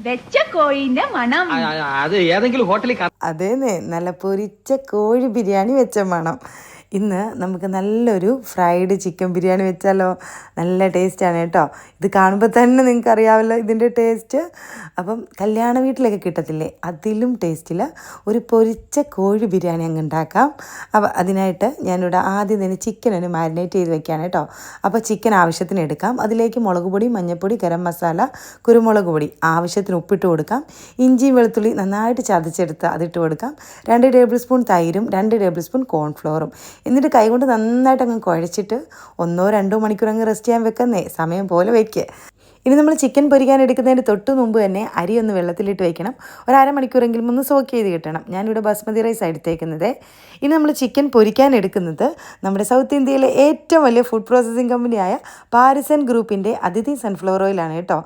വെച്ച കോഴിന്റെ മണം. അത് ഏതെങ്കിലും ഹോട്ടലിൽ അതേന്നെ, നല്ല പൊരിച്ച കോഴി ബിരിയാണി വെച്ച മണം. ഇന്ന് നമുക്ക് നല്ലൊരു ഫ്രൈഡ് ചിക്കൻ ബിരിയാണി വെച്ചാലോ? നല്ല ടേസ്റ്റാണ് കേട്ടോ. ഇത് കാണുമ്പോൾ തന്നെ നിങ്ങൾക്ക് അറിയാമല്ലോ ഇതിൻ്റെ ടേസ്റ്റ്. അപ്പം കല്യാണ വീട്ടിലൊക്കെ കിട്ടത്തില്ലേ, അതിലും ടേസ്റ്റിൽ ഒരു പൊരിച്ച കോഴി ബിരിയാണി അങ്ങ് ഉണ്ടാക്കാം. അപ്പോൾ അതിനായിട്ട് ഞാനിവിടെ ആദ്യം തന്നെ ചിക്കൻ ഒന്ന് മാരിനേറ്റ് ചെയ്ത് വെക്കുകയാണ് കേട്ടോ. അപ്പോൾ ചിക്കൻ ആവശ്യത്തിന് എടുക്കാം. അതിലേക്ക് മുളക് പൊടി, മഞ്ഞൾപ്പൊടി, ഗരം മസാല, കുരുമുളക് പൊടി, ആവശ്യത്തിന് ഉപ്പിട്ട് കൊടുക്കാം. ഇഞ്ചി വെളുത്തുള്ളി നന്നായിട്ട് ചതച്ചെടുത്ത് അതിട്ട് കൊടുക്കാം. 2 ടേബിൾ സ്പൂൺ തൈരും 2 ടേബിൾ സ്പൂൺ കോൺഫ്ലോറും. എന്നിട്ട് കൈകൊണ്ട് നന്നായിട്ട് അങ്ങ് കുഴച്ചിട്ട് 1-2 മണിക്കൂർ അങ്ങ് റെസ്റ്റ് ചെയ്യാൻ വെക്കുന്നേ, സമയം പോലെ വയ്ക്കുക. ഇനി നമ്മൾ ചിക്കൻ പൊരിക്കാൻ എടുക്കുന്നതിന് തൊട്ട് മുമ്പ് തന്നെ അരി ഒന്ന് വെള്ളത്തിലിട്ട് വയ്ക്കണം. ഒരു അരമണിക്കൂറെങ്കിലും ഒന്ന് സോക്ക് ചെയ്ത് കിട്ടണം. ഞാനിവിടെ ബസ്മതി റൈസ് എടുത്തേക്കുന്നത്. ഇനി നമ്മൾ ചിക്കൻ പൊരിക്കാൻ എടുക്കുന്നത് നമ്മുടെ സൗത്ത് ഇന്ത്യയിലെ ഏറ്റവും വലിയ ഫുഡ് പ്രോസസ്സിംഗ് കമ്പനിയായ പാരിസൺ ഗ്രൂപ്പിൻ്റെ അതിഥി സൺഫ്ലവർ ഓയിലാണ് കേട്ടോ.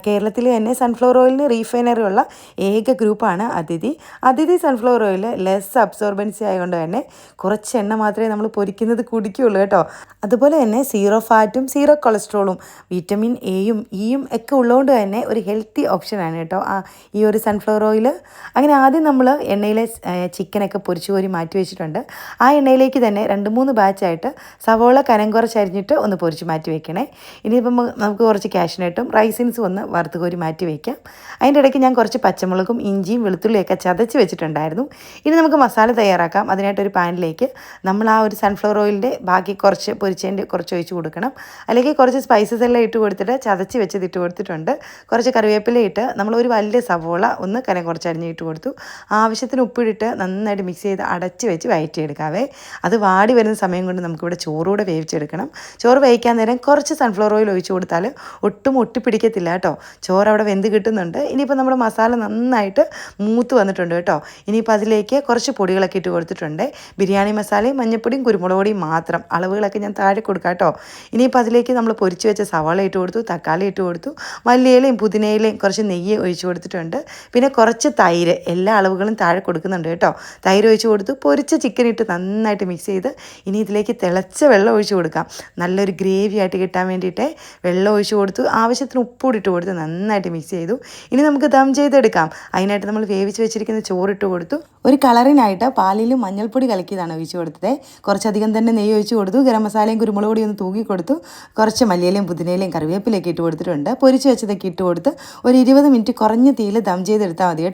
കേരളത്തിൽ തന്നെ സൺഫ്ലവർ ഓയിലിന് റീഫൈനറി ഉള്ള ഏക ഗ്രൂപ്പാണ് അതിഥി. അതിഥി സൺഫ്ലവർ ഓയിൽ ലെസ് അബ്സോർബൻസി ആയതുകൊണ്ട് തന്നെ കുറച്ച് എണ്ണ മാത്രമേ നമ്മൾ പൊരിക്കുന്നത് കുടിക്കുകയുള്ളൂ കേട്ടോ. അതുപോലെ തന്നെ 0 ഫാറ്റും 0 കൊളസ്ട്രോളും വിറ്റമിൻ എയും ഇയും ഒക്കെ ഉള്ളതുകൊണ്ട് തന്നെ ഒരു ഹെൽത്തി ഓപ്ഷനാണ് കേട്ടോ ഈ ഒരു സൺഫ്ലവർ ഓയിൽ. അങ്ങനെ ആദ്യം നമ്മൾ എണ്ണയിലെ ചിക്കനൊക്കെ പൊരിച്ചു കോരി മാറ്റി വെച്ചിട്ടുണ്ട്. ആ എണ്ണയിലേക്ക് തന്നെ 2-3 ബാച്ചായിട്ട് സവോള കനം കുറച്ചരിഞ്ഞിട്ട് ഒന്ന് പൊരിച്ച് മാറ്റി വെക്കണേ. ഇനിയിപ്പം നമുക്ക് കുറച്ച് കാഷ്നട്ടും റൈസിൻസും ഒന്ന് വറുത്ത് കോരി മാറ്റി വയ്ക്കാം. അതിൻ്റെ ഇടയ്ക്ക് ഞാൻ കുറച്ച് പച്ചമുളകും ഇഞ്ചിയും വെളുത്തുള്ളിയൊക്കെ ചതച്ച് വെച്ചിട്ടുണ്ടായിരുന്നു. ഇനി നമുക്ക് മസാല തയ്യാറാക്കാം. അതിനായിട്ടൊരു പാനിലേക്ക് നമ്മൾ ആ ഒരു സൺഫ്ലവർ ഓയിലിൻ്റെ ബാക്കി കുറച്ച് പൊരിച്ചതിൻ്റെ കുറച്ച് ഒഴിച്ച് കൊടുക്കണം. അല്ലെങ്കിൽ കുറച്ച് സ്പൈസസ് എല്ലാം ഇട്ട് കൊടുത്തിട്ട് ചതച്ച് വെച്ചതിട്ട് കൊടുത്തിട്ടുണ്ട്. കുറച്ച് കറിവേപ്പില ഇട്ട് നമ്മൾ ഒരു വലിയ സവോള ഒന്ന് കനം കുറച്ചരിഞ്ഞ് ഇട്ട് കൊടുത്തു. ആവശ്യത്തിന് ഉപ്പിടിട്ട് നന്നായിട്ട് മിക്സ് ചെയ്ത് അടച്ച് വെച്ച് വഴറ്റിയെടുക്കാവേ. അത് വാടി വരുന്ന സമയം കൊണ്ട് നമുക്കിവിടെ ചോറുകൂടെ വേവിച്ചെടുക്കണം. ചോറ് വേവിക്കാൻ നേരം കുറച്ച് സൺഫ്ലവർ ഓയിൽ ഒഴിച്ച് കൊടുത്താൽ ഒട്ടും ഒട്ടിപ്പിടിക്കത്തില്ല കേട്ടോ. ചോറ് അവിടെ വെന്ത് കിട്ടുന്നുണ്ട്. ഇനിയിപ്പോൾ നമ്മുടെ മസാല നന്നായിട്ട് മൂത്ത് വന്നിട്ടുണ്ട് കേട്ടോ. ഇനിയിപ്പോൾ അതിലേക്ക് കുറച്ച് പൊടികളൊക്കെ ഇട്ട് കൊടുത്തിട്ടുണ്ട്. ബിരിയാണി മസാലയും മഞ്ഞൾപ്പൊടിയും കുരുമുളക് പൊടിയും മാത്രം. അളവുകളൊക്കെ ഞാൻ താഴെ കൊടുക്കാം കേട്ടോ. ഇനിയിപ്പോൾ അതിലേക്ക് നമ്മൾ പൊരിച്ച് വെച്ച സവാള ഇട്ട് കൊടുത്തു, തക്കാളി ഇട്ട് കൊടുത്തു, മല്ലിയിലയും പുതിനയിലയും കുറച്ച് നെയ്യ് ഒഴിച്ച് കൊടുത്തിട്ടുണ്ട്. പിന്നെ കുറച്ച് തൈര്, എല്ലാ അളവുകളും താഴെ കൊടുക്കുന്നുണ്ട് കേട്ടോ. തൈര് ഒഴിച്ച് കൊടുത്തു, പൊരിച്ച ചിക്കൻ ഇട്ട് നന്നായിട്ട് മിക്സ് ചെയ്ത് ഇനി ഇതിലേക്ക് തിളച്ച വെള്ളം ഒഴിച്ച് കൊടുക്കാം. നല്ലൊരു ഗ്രേവി ആയിട്ട് കിട്ടാൻ വേണ്ടിയിട്ട് വെള്ളം ഒഴിച്ച് കൊടുത്തു. ആവശ്യത്തിന് ഉപ്പൂടി ഇട്ട് കൊടുത്ത് നന്നായിട്ട് മിക്സ് ചെയ്തു. ഇനി നമുക്ക് ദം ചെയ്തെടുക്കാം. അതിനായിട്ട് നമ്മൾ വേവിച്ച് വെച്ചിരിക്കുന്ന ചോറിട്ട് കൊടുത്തു. ഒരു കളറിനായിട്ട് പാലിലും മഞ്ഞൾപ്പൊടി കലക്കിയതാണ് ഒഴിച്ച് കൊടുത്തത്. കുറച്ചധികം തന്നെ നെയ്യ് ഒഴിച്ച് കൊടുത്തു. ഗരം മസാലയും കുരുമുളക് പൊടിയും ഒന്ന് തൂക്കി കൊടുത്തു. കുറച്ച് മല്ലിയിലയും പുതിനയിലയും കറിവേപ്പിലൊക്കെ ഇട്ട് കൊടുത്തിട്ടുണ്ട്. പൊരിച്ച് വെച്ചതൊക്കെ ഇട്ട് കൊടുത്ത് ഒരു 20 മിനിറ്റ് കുറഞ്ഞ തീയിൽ ദം ചെയ്തെടുത്താൽ മതി കേട്ടോ.